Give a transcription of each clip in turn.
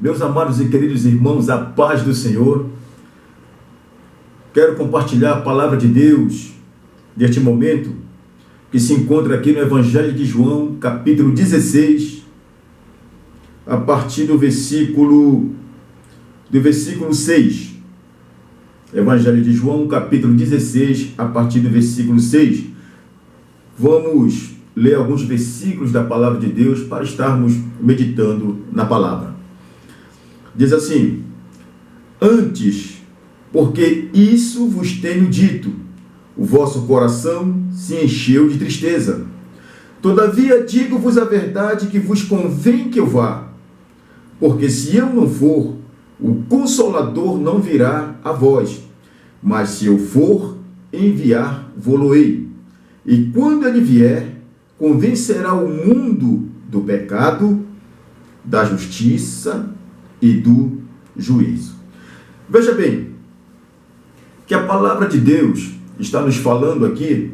Meus amados e queridos irmãos, a paz do Senhor. Quero compartilhar a palavra de Deus neste momento, que se encontra aqui no Evangelho de João, capítulo 16, a partir do versículo 6. Evangelho de João, capítulo 16, a partir do versículo 6. Vamos ler alguns versículos da palavra de Deus para estarmos meditando na palavra. Diz assim: antes, porque isso vos tenho dito, o vosso coração se encheu de tristeza. Todavia digo-vos a verdade, que vos convém que eu vá, porque se eu não for, o Consolador não virá a vós, mas se eu for, enviar-vos-ei. E quando ele vier, convencerá o mundo do pecado, da justiça e do juízo. Veja bem, que a palavra de Deus está nos falando aqui,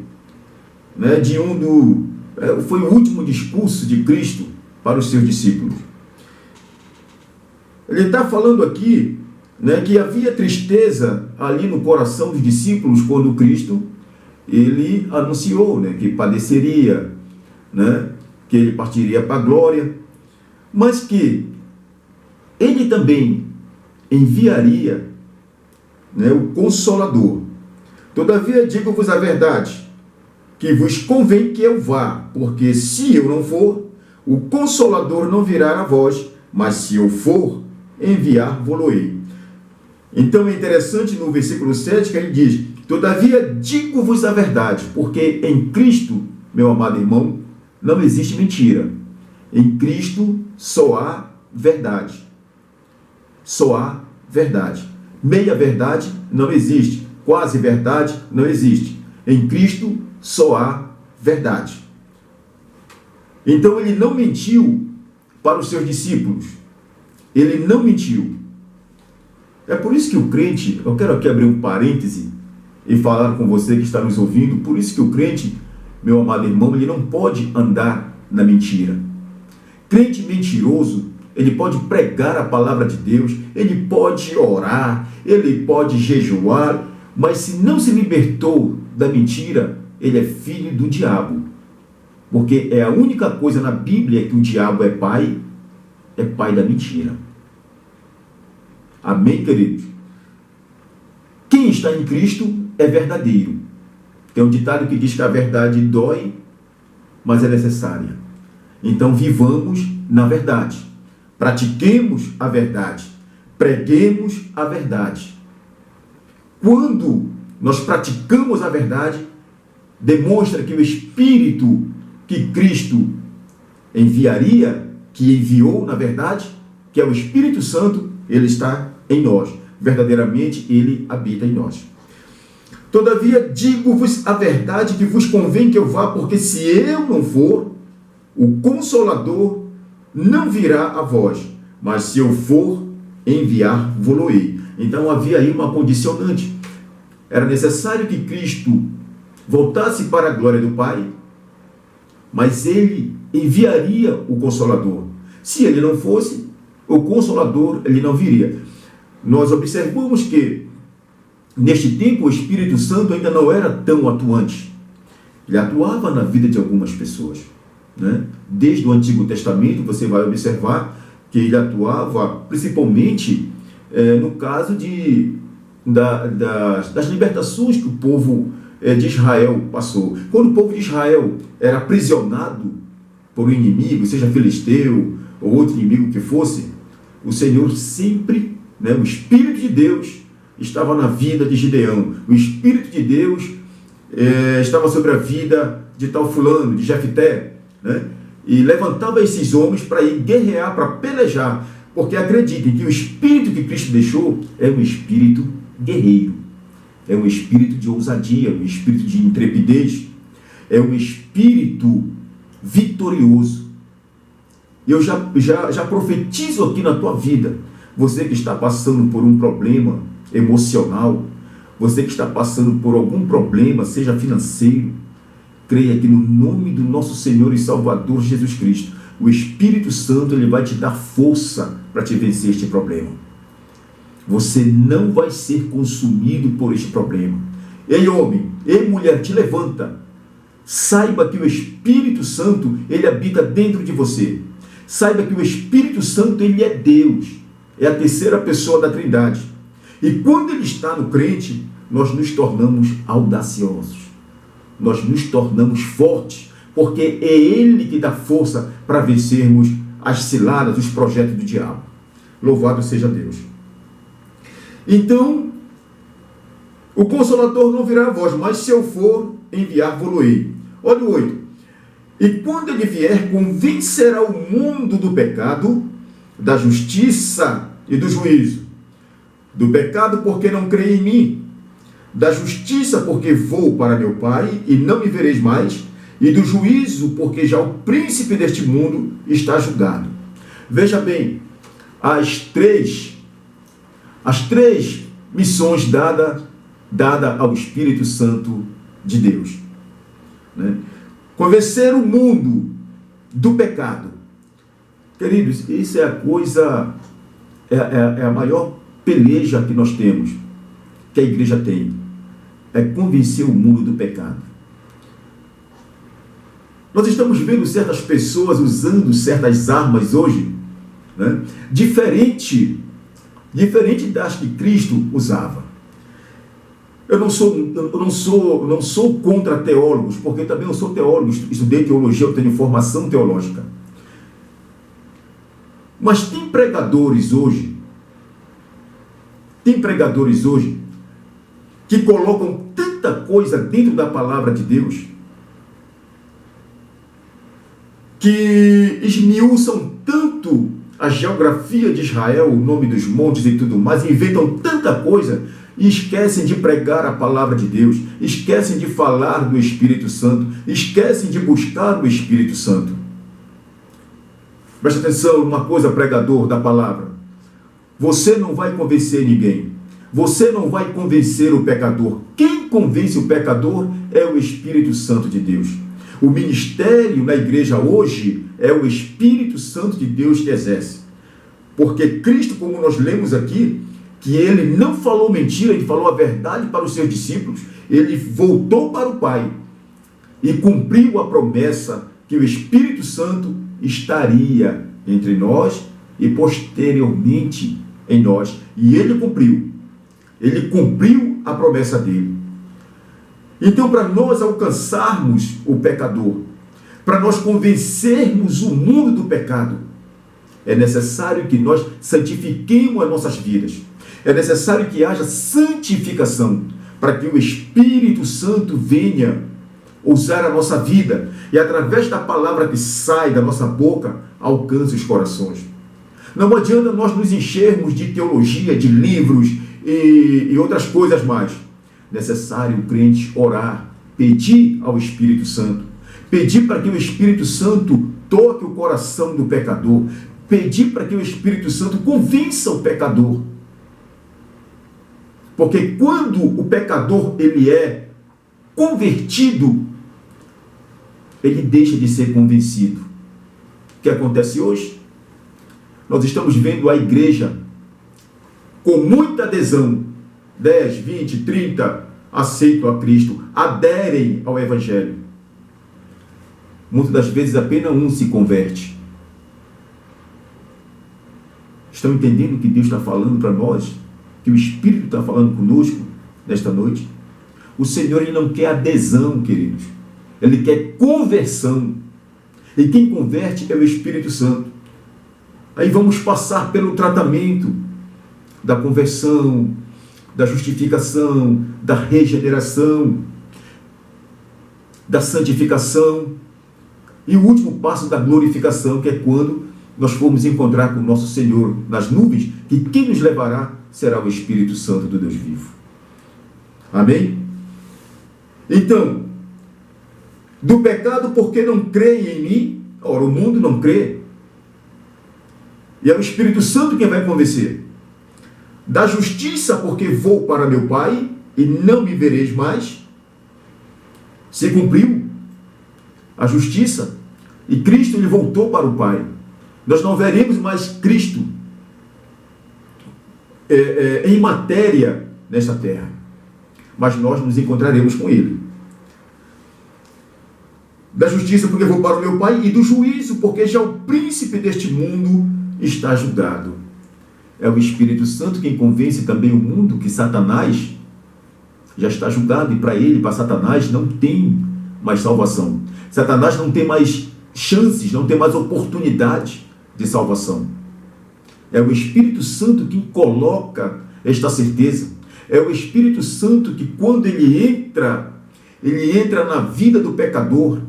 foi o último discurso de Cristo para os seus discípulos. Ele está falando aqui, que havia tristeza ali no coração dos discípulos quando Cristo ele anunciou, que padeceria, que ele partiria para a glória, mas que ele também enviaria o Consolador. Todavia digo-vos a verdade, que vos convém que eu vá, porque se eu não for, o Consolador não virá a vós, mas se eu for, enviar-vos-ei. Então é interessante no versículo 7 que ele diz: todavia digo-vos a verdade, porque em Cristo, meu amado irmão, não existe mentira. Em Cristo só há verdade. Só há verdade. Meia verdade não existe. Quase verdade não existe. Em Cristo só há verdade. Então ele não mentiu para os seus discípulos. Ele não mentiu. É por isso que o crente, eu quero aqui abrir um parêntese e falar com você que está nos ouvindo, por isso que o crente, meu amado irmão, ele não pode andar na mentira. Crente mentiroso, ele pode pregar a palavra de Deus, ele pode orar, ele pode jejuar, mas se não se libertou da mentira, ele é filho do diabo. Porque é a única coisa na Bíblia que o diabo é pai da mentira. Amém, queridos? Quem está em Cristo é verdadeiro. Tem um ditado que diz que a verdade dói, mas é necessária. Então vivamos na verdade. Pratiquemos a verdade. Preguemos a verdade. Quando nós praticamos a verdade, demonstra que o Espírito que Cristo enviaria, que enviou na verdade, que é o Espírito Santo, ele está em nós. Verdadeiramente ele habita em nós. Todavia digo-vos a verdade, que vos convém que eu vá, porque se eu não for, o Consolador não virá a vós, mas se eu for, enviar-vos-ei. Então havia aí uma condicionante. Era necessário que Cristo voltasse para a glória do Pai, mas ele enviaria o Consolador. Se ele não fosse, o Consolador ele não viria. Nós observamos que neste tempo o Espírito Santo ainda não era tão atuante. Ele atuava na vida de algumas pessoas. Desde o Antigo Testamento você vai observar que ele atuava principalmente no caso das libertações que o povo de Israel passou. Quando o povo de Israel era aprisionado por um inimigo, seja filisteu ou outro inimigo que fosse, o Senhor sempre, o Espírito de Deus estava na vida de Gideão. O Espírito de Deus estava sobre a vida de tal fulano, de Jefté, e levantava esses homens para ir guerrear, para pelejar, porque acreditem que o Espírito que Cristo deixou é um Espírito guerreiro, é um Espírito de ousadia, um Espírito de intrepidez, é um Espírito vitorioso. Eu já profetizo aqui na tua vida, você que está passando por um problema emocional, você que está passando por algum problema, seja financeiro, creia que no nome do nosso Senhor e Salvador Jesus Cristo, o Espírito Santo ele vai te dar força para te vencer este problema. Você não vai ser consumido por este problema. Ei homem, ei mulher, te levanta. Saiba que o Espírito Santo, ele habita dentro de você. Saiba que o Espírito Santo, ele é Deus. É a terceira pessoa da Trindade. E quando ele está no crente, nós nos tornamos audaciosos. Nós nos tornamos fortes, porque é ele que dá força para vencermos as ciladas, os projetos do diabo. Louvado seja Deus. Então, o Consolador não virá a vós, mas se eu for enviar, vou-lo-ei. Olha o 8. E quando ele vier, convencerá o mundo do pecado, da justiça e do juízo. Do pecado, porque não crê em mim. Da justiça, porque vou para meu Pai e não me vereis mais. E do juízo, porque já o príncipe deste mundo está julgado. Veja bem, as três missões dadas ao Espírito Santo de Deus. Né? Convencer o mundo do pecado. Queridos, isso é a coisa, é a maior peleja que nós temos, que a igreja tem. É convencer o mundo do pecado. Nós estamos vendo certas pessoas usando certas armas hoje, né? Diferente das que Cristo usava. Eu não sou contra teólogos, porque também eu sou teólogo, estudei teologia, eu tenho formação teológica. Mas tem pregadores hoje que colocam tanta coisa dentro da palavra de Deus, que esmiuçam tanto a geografia de Israel, o nome dos montes e tudo mais, inventam tanta coisa e esquecem de pregar a palavra de Deus, esquecem de falar do Espírito Santo, esquecem de buscar o Espírito Santo. Preste atenção, uma coisa, pregador da palavra. Você não vai convencer ninguém. Você não vai convencer o pecador. Quem convence o pecador é o Espírito Santo de Deus. O ministério na igreja hoje é o Espírito Santo de Deus que exerce. Porque Cristo, como nós lemos aqui, que ele não falou mentira, ele falou a verdade para os seus discípulos, ele voltou para o Pai e cumpriu a promessa que o Espírito Santo estaria entre nós e posteriormente em nós. E ele cumpriu a promessa dele. Então, para nós alcançarmos o pecador, para nós convencermos o mundo do pecado, é necessário que nós santifiquemos as nossas vidas. É necessário que haja santificação, para que o Espírito Santo venha usar a nossa vida e, através da palavra que sai da nossa boca, alcance os corações. Não adianta nós nos enchermos de teologia, de livros e outras coisas mais. Necessário o crente orar, pedir ao Espírito Santo, pedir para que o Espírito Santo toque o coração do pecador, pedir para que o Espírito Santo convença o pecador. Porque quando o pecador ele é convertido, ele deixa de ser convencido. O que acontece hoje? Nós estamos vendo a igreja com muita adesão, 10, 20, 30 aceitam a Cristo, aderem ao Evangelho. Muitas das vezes apenas um se converte. Estão entendendo o que Deus está falando para nós? Que o Espírito está falando conosco nesta noite? O Senhor ele não quer adesão, queridos. Ele quer conversão. E quem converte é o Espírito Santo. Aí vamos passar pelo tratamento da conversão, da justificação, da regeneração, da santificação e o último passo da glorificação, que é quando nós formos encontrar com o nosso Senhor nas nuvens, que quem nos levará será o Espírito Santo do Deus vivo. Amém? Então, do pecado porque não creem em mim, ora, o mundo não crê, e é o Espírito Santo quem vai convencer. Da justiça porque vou para meu Pai e não me vereis mais. Se cumpriu a justiça, E Cristo, ele voltou para o Pai. Nós não veremos mais Cristo em matéria nesta terra, mas nós nos encontraremos com Ele. Da justiça, porque vou para o meu Pai, e do juízo, porque já o príncipe deste mundo está julgado. É o Espírito Santo quem convence também o mundo que Satanás já está julgado, e para ele, para Satanás, não tem mais salvação. Satanás não tem mais chances, não tem mais oportunidade de salvação. É o Espírito Santo quem coloca esta certeza. É o Espírito Santo que, quando ele entra na vida do pecador,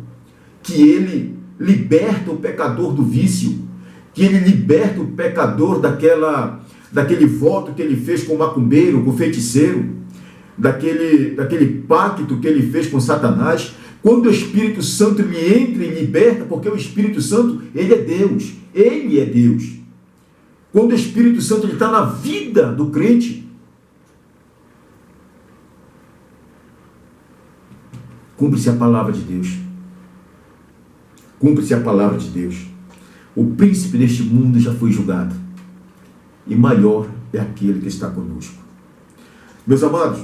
que ele liberta o pecador do vício, que ele liberta o pecador daquele voto que ele fez com o macumbeiro, com o feiticeiro, daquele pacto que ele fez com Satanás. Quando o Espírito Santo ele entra e liberta, porque o Espírito Santo, ele é Deus. Ele é Deus. Quando o Espírito Santo está na vida do crente, cumpre-se a palavra de Deus. Cumpre-se a palavra de Deus. O príncipe deste mundo já foi julgado. E maior é aquele que está conosco. Meus amados,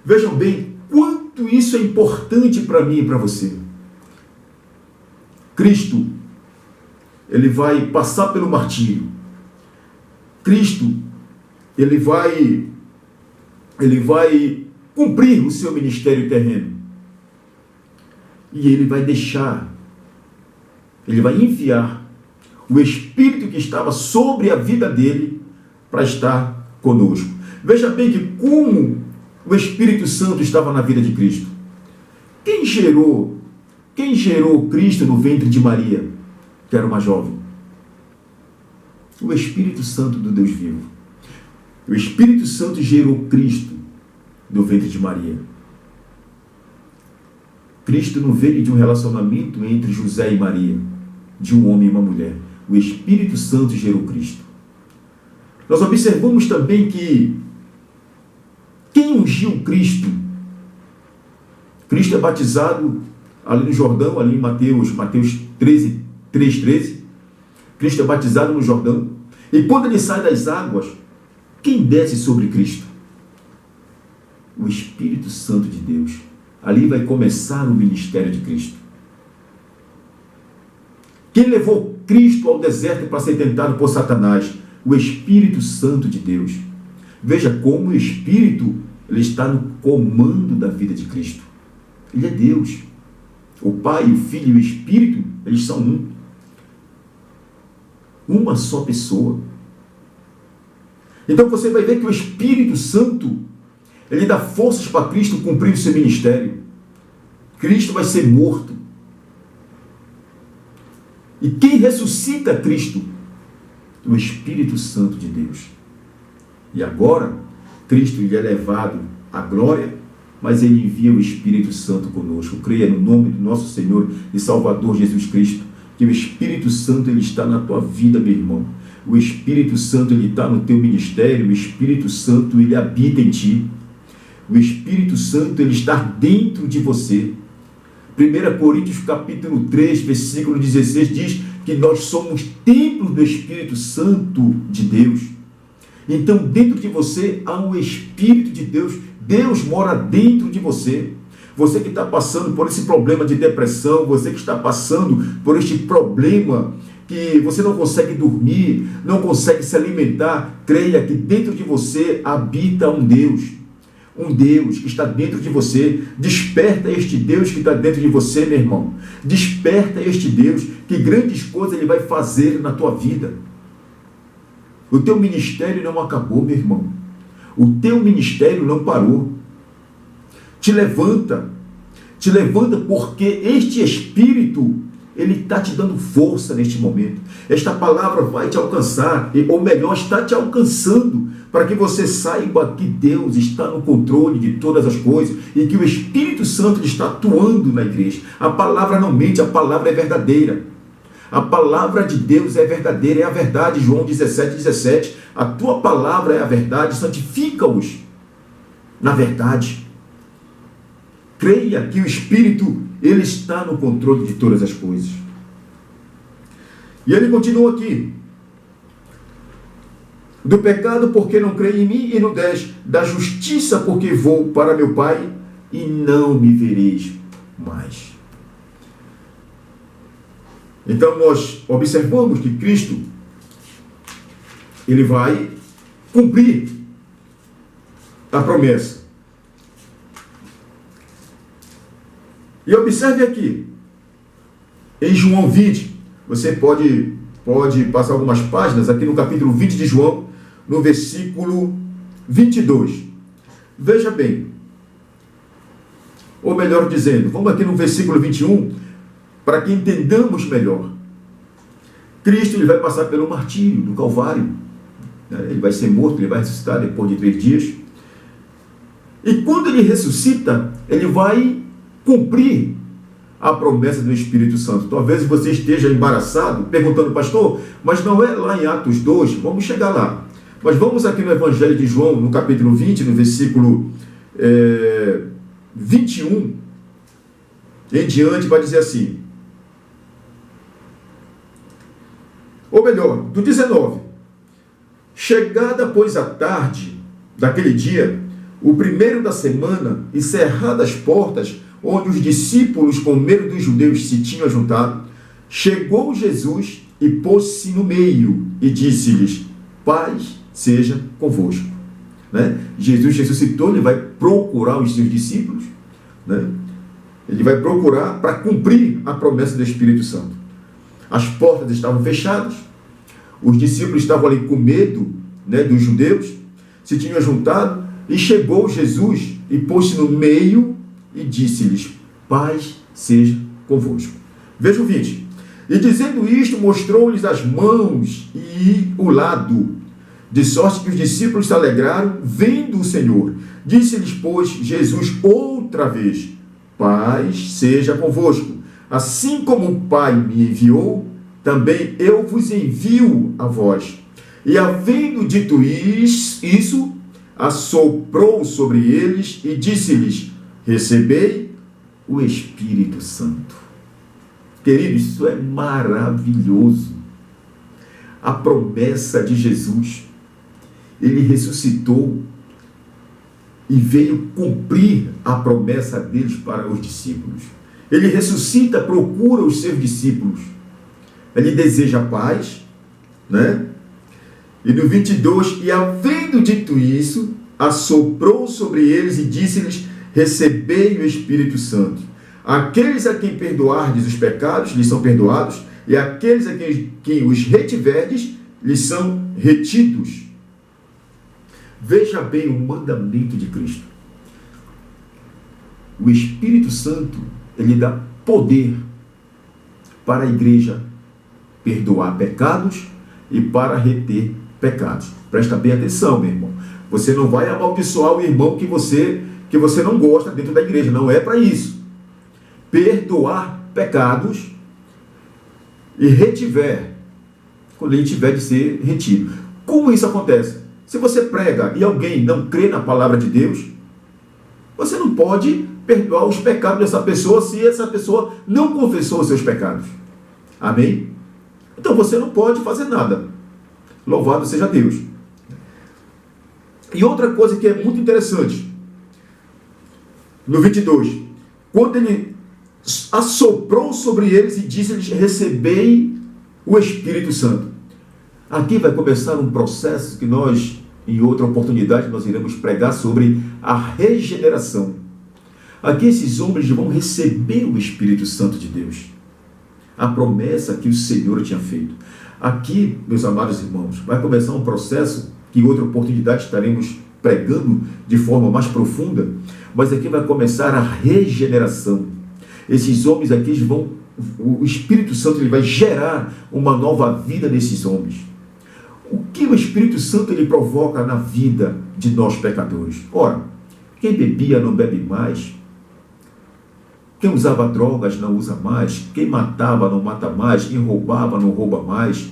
vejam bem quanto isso é importante para mim e para você. Cristo, ele vai passar pelo martírio. Cristo, ele vai cumprir o seu ministério terreno. E ele vai enviar o Espírito que estava sobre a vida dele para estar conosco. Veja bem que como o Espírito Santo estava na vida de Cristo. Quem gerou Cristo no ventre de Maria, que era uma jovem? O Espírito Santo do Deus vivo. O Espírito Santo gerou Cristo no ventre de Maria. Cristo não veio de um relacionamento entre José e Maria, de um homem e uma mulher. O Espírito Santo gerou Cristo. Nós observamos também que quem ungiu Cristo? Cristo é batizado ali no Jordão, ali em Mateus 3:13. Cristo é batizado no Jordão. E quando ele sai das águas, quem desce sobre Cristo? O Espírito Santo de Deus. Ali vai começar o ministério de Cristo. Quem levou Cristo ao deserto para ser tentado por Satanás? O Espírito Santo de Deus. Veja como o Espírito ele está no comando da vida de Cristo. Ele é Deus. O Pai, o Filho e o Espírito, eles são um. Uma só pessoa. Então você vai ver que o Espírito Santo, ele dá forças para Cristo cumprir o seu ministério. Cristo vai ser morto. E quem ressuscita Cristo? O Espírito Santo de Deus. E agora, Cristo ele é levado à glória, mas ele envia o Espírito Santo conosco. Creia no nome do nosso Senhor e Salvador Jesus Cristo, que o Espírito Santo ele está na tua vida, meu irmão. O Espírito Santo ele está no teu ministério, o Espírito Santo ele habita em ti. O Espírito Santo ele está dentro de você. 1 Coríntios capítulo 3, versículo 16 diz que nós somos templos do Espírito Santo de Deus. Então dentro de você há um Espírito de Deus. Deus mora dentro de você. Você que está passando por esse problema de depressão, você que está passando por este problema que você não consegue dormir, não consegue se alimentar, creia que dentro de você habita um Deus que está dentro de você. Desperta este Deus que está dentro de você, meu irmão. Desperta este Deus, que grandes coisas Ele vai fazer na tua vida. O teu ministério não acabou, meu irmão. O teu ministério não parou. Te levanta porque este Espírito, ele está te dando força neste momento. Esta palavra vai te alcançar, ou melhor, está te alcançando, para que você saiba que Deus está no controle de todas as coisas e que o Espírito Santo está atuando na igreja. A palavra não mente, a palavra é verdadeira. A palavra de Deus é verdadeira, é a verdade. João 17:17. A tua palavra é a verdade, santifica-os na verdade. Creia que o Espírito, ele está no controle de todas as coisas. E ele continua aqui. Do pecado, porque não creio em mim, e no 10, da justiça, porque vou para meu Pai, e não me vereis mais. Então nós observamos que Cristo, ele vai cumprir a promessa. E observe aqui, em João 20, você pode passar algumas páginas, aqui no capítulo 20 de João, no versículo 22. Veja bem, ou melhor dizendo, vamos aqui no versículo 21, para que entendamos melhor. Cristo, ele vai passar pelo martírio, do Calvário. Ele vai ser morto, ele vai ressuscitar depois de 3 dias. E quando ele ressuscita, ele vai cumprir a promessa do Espírito Santo. Talvez você esteja embaraçado, perguntando, pastor, mas não é lá em Atos 2? Vamos chegar lá. Mas vamos aqui no Evangelho de João, no capítulo 20, no versículo 21, em diante, vai dizer assim. Ou melhor, do 19. Chegada, pois, a tarde daquele dia, o primeiro da semana, e cerradas as portas, onde os discípulos, com medo dos judeus, se tinham juntado, chegou Jesus e pôs-se no meio e disse-lhes, paz seja convosco. Jesus ressuscitou, ele vai procurar os seus discípulos, ele vai procurar para cumprir a promessa do Espírito Santo. As portas estavam fechadas, os discípulos estavam ali com medo dos judeus, se tinham juntado, e chegou Jesus e pôs-se no meio e disse-lhes, paz seja convosco. Veja o 20. E dizendo isto, mostrou-lhes as mãos e o lado, de sorte que os discípulos se alegraram, vendo o Senhor. Disse-lhes, pois, Jesus outra vez, paz seja convosco. Assim como o Pai me enviou, também eu vos envio a vós. E havendo dito isso, assoprou sobre eles e disse-lhes, recebei o Espírito Santo. Queridos, isso é maravilhoso. A promessa de Jesus. Ele ressuscitou e veio cumprir a promessa deles para os discípulos. Ele ressuscita, procura os seus discípulos. Ele deseja paz, E no 22, e havendo dito isso, assoprou sobre eles e disse-lhes, recebei o Espírito Santo. Aqueles a quem perdoardes os pecados, lhes são perdoados, e aqueles a quem os retiverdes, lhes são retidos. Veja bem o mandamento de Cristo. O Espírito Santo, ele dá poder para a igreja perdoar pecados e para reter pecados. Presta bem atenção, meu irmão. Você não vai amaldiçoar o irmão que você não gosta dentro da igreja. Não é para isso. Perdoar pecados e retiver, quando ele tiver de ser retido. Como isso acontece? Se você prega e alguém não crê na palavra de Deus, você não pode perdoar os pecados dessa pessoa se essa pessoa não confessou os seus pecados. Amém? Então você não pode fazer nada. Louvado seja Deus. E outra coisa que é muito interessante, no 22, quando ele assoprou sobre eles e disse-lhes, recebei o Espírito Santo. Aqui vai começar um processo que nós, em outra oportunidade, nós iremos pregar sobre a regeneração. Aqui esses homens vão receber o Espírito Santo de Deus. A promessa que o Senhor tinha feito. Aqui, meus amados irmãos, vai começar um processo que em outra oportunidade estaremos pregando de forma mais profunda, mas aqui vai começar a regeneração. Esses homens aqui o Espírito Santo ele vai gerar uma nova vida nesses homens. O que o Espírito Santo ele provoca na vida de nós pecadores? Ora, quem bebia não bebe mais, quem usava drogas não usa mais, quem matava não mata mais, quem roubava não rouba mais,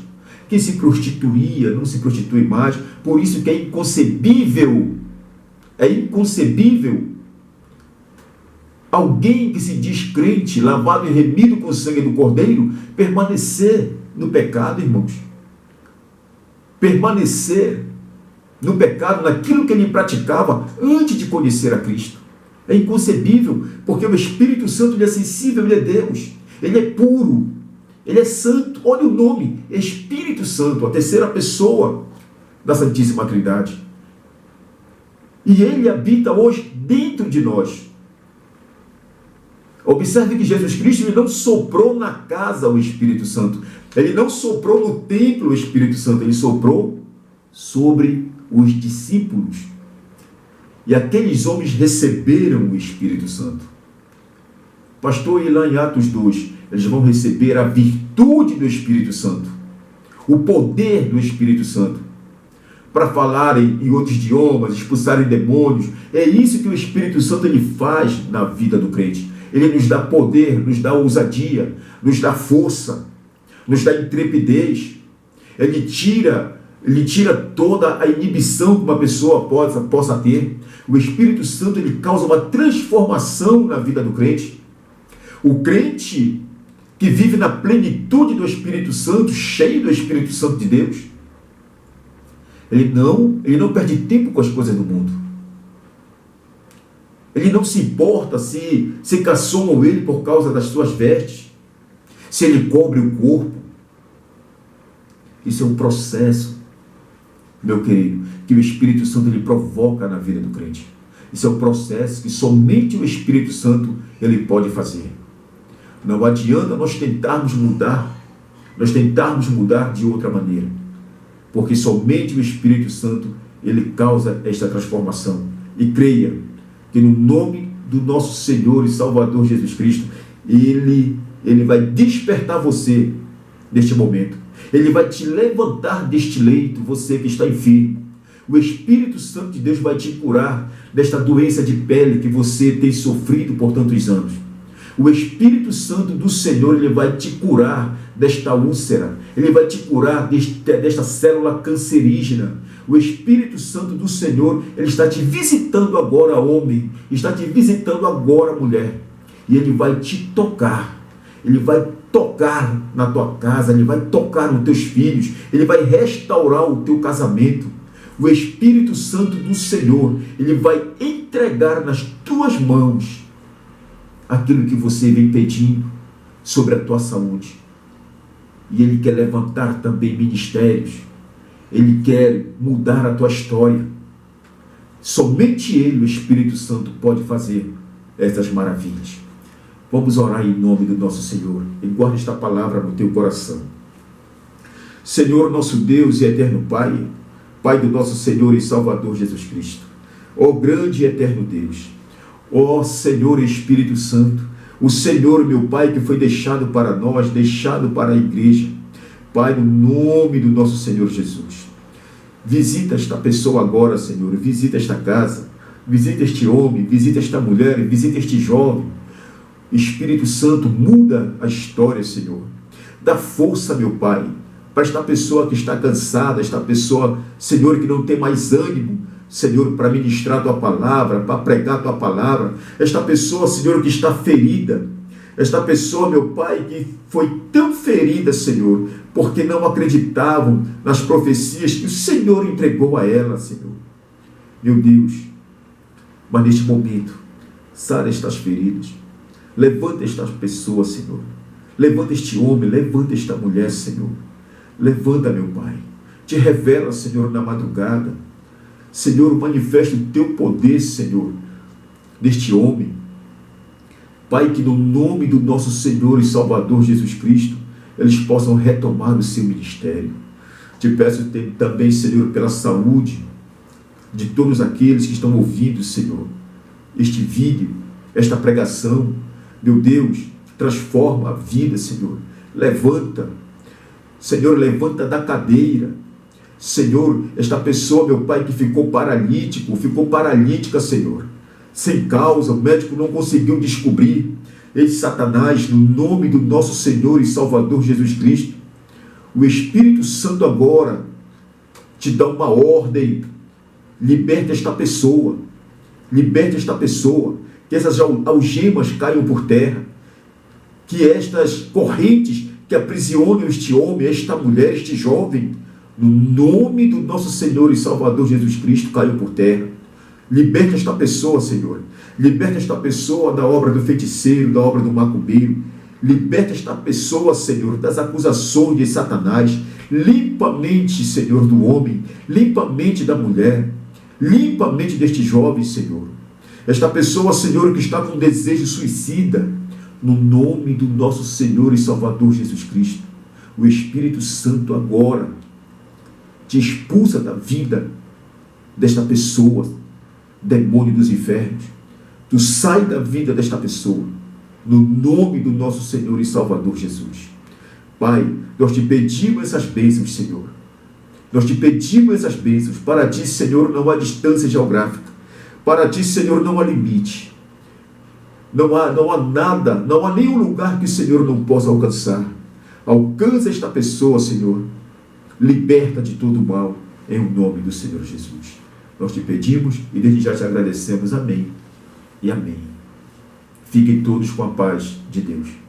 quem se prostituía não se prostitui mais. Por isso que é inconcebível alguém que se diz crente, lavado e remido com o sangue do Cordeiro, permanecer no pecado, irmãos. Permanecer no pecado, naquilo que ele praticava antes de conhecer a Cristo. É inconcebível, porque o Espírito Santo ele é sensível, ele é Deus, ele é puro, ele é santo. Olha o nome, Espírito Santo, a terceira pessoa da Santíssima Trindade. E ele habita hoje dentro de nós. Observe que Jesus Cristo ele não soprou na casa o Espírito Santo. Ele não soprou no templo o Espírito Santo. Ele soprou sobre os discípulos. E aqueles homens receberam o Espírito Santo. Pastor, e lá em Atos 2, eles vão receber a virtude do Espírito Santo. O poder do Espírito Santo. Para falarem em outros idiomas, expulsarem demônios. É isso que o Espírito Santo ele faz na vida do crente. Ele nos dá poder, nos dá ousadia, nos dá força, nos dá intrepidez. Ele tira toda a inibição que uma pessoa possa ter. O Espírito Santo ele causa uma transformação na vida do crente. O crente que vive na plenitude do Espírito Santo, cheio do Espírito Santo de Deus, ele não perde tempo com as coisas do mundo. Ele não se importa se caçoam ele por causa das suas vestes, se ele cobre o corpo. Isso é um processo, meu querido, que o Espírito Santo ele provoca na vida do crente. Isso é um processo que somente o Espírito Santo ele pode fazer. Não adianta nós tentarmos mudar de outra maneira, porque somente o Espírito Santo ele causa esta transformação. E creia que no nome do nosso Senhor e Salvador Jesus Cristo, Ele vai despertar você neste momento. Ele vai te levantar deste leito, você que está enfermo. O Espírito Santo de Deus vai te curar desta doença de pele que você tem sofrido por tantos anos. O Espírito Santo do Senhor, ele vai te curar desta úlcera. Ele vai te curar desta célula cancerígena. O Espírito Santo do Senhor, ele está te visitando agora, homem. Está te visitando agora, mulher. E ele vai te tocar. Ele vai tocar na tua casa. Ele vai tocar nos teus filhos. Ele vai restaurar o teu casamento. O Espírito Santo do Senhor, ele vai entregar nas tuas mãos aquilo que você vem pedindo sobre a tua saúde. E ele quer levantar também ministérios. Ele quer mudar a tua história. Somente ele, o Espírito Santo, pode fazer essas maravilhas. Vamos orar em nome do nosso Senhor. E guarda esta palavra no teu coração. Senhor, nosso Deus e eterno Pai, Pai do nosso Senhor e Salvador Jesus Cristo, ó grande e eterno Deus, ó Senhor Espírito Santo, o Senhor, meu Pai, que foi deixado para nós, deixado para a igreja, Pai, no nome do nosso Senhor Jesus, visita esta pessoa agora, Senhor, visita esta casa, visita este homem, visita esta mulher, visita este jovem. Espírito Santo, muda a história, Senhor, dá força, meu Pai, para esta pessoa que está cansada, esta pessoa, Senhor, que não tem mais ânimo, Senhor, para ministrar a Tua palavra, para pregar a Tua palavra. Esta pessoa, Senhor, que está ferida. Esta pessoa, meu Pai, que foi tão ferida, Senhor, porque não acreditavam nas profecias que o Senhor entregou a ela, Senhor. Meu Deus, mas neste momento, sara estas feridas. Levanta estas pessoas, Senhor. Levanta este homem, levanta esta mulher, Senhor. Levanta, meu Pai. Te revela, Senhor, na madrugada. Senhor, manifesta o Teu poder, Senhor, neste homem. Pai, que no nome do nosso Senhor e Salvador Jesus Cristo, eles possam retomar o seu ministério. Te peço também, Senhor, pela saúde de todos aqueles que estão ouvindo, Senhor, este vídeo, esta pregação. Meu Deus, transforma a vida, Senhor. Levanta, Senhor, levanta da cadeira. Senhor, esta pessoa, meu Pai, que ficou paralítica, Senhor, sem causa, o médico não conseguiu descobrir. Ei, Satanás, no nome do nosso Senhor e Salvador Jesus Cristo, o Espírito Santo agora te dá uma ordem. Liberta esta pessoa, que essas algemas caiam por terra, que estas correntes que aprisionam este homem, esta mulher, este jovem, no nome do nosso Senhor e Salvador Jesus Cristo, caiam por terra. Liberta esta pessoa, Senhor. Liberta esta pessoa da obra do feiticeiro, da obra do macumbeiro. Liberta esta pessoa, Senhor, das acusações de Satanás. Limpa a mente, Senhor, do homem. Limpa a mente da mulher. Limpa a mente deste jovem, Senhor. Esta pessoa, Senhor, que está com desejo suicida, no nome do nosso Senhor e Salvador Jesus Cristo, o Espírito Santo agora te expulsa da vida desta pessoa, demônio dos infernos. Tu sai da vida desta pessoa, no nome do nosso Senhor e Salvador Jesus. Pai, nós te pedimos essas bênçãos, Senhor. Nós te pedimos essas bênçãos. Para ti, Senhor, não há distância geográfica. Para ti, Senhor, não há limite. Não há nada, não há nenhum lugar que o Senhor não possa alcançar. Alcança esta pessoa, Senhor. Liberta de todo o mal, em nome do Senhor Jesus. Nós te pedimos e desde já te agradecemos. Amém e amém. Fiquem todos com a paz de Deus.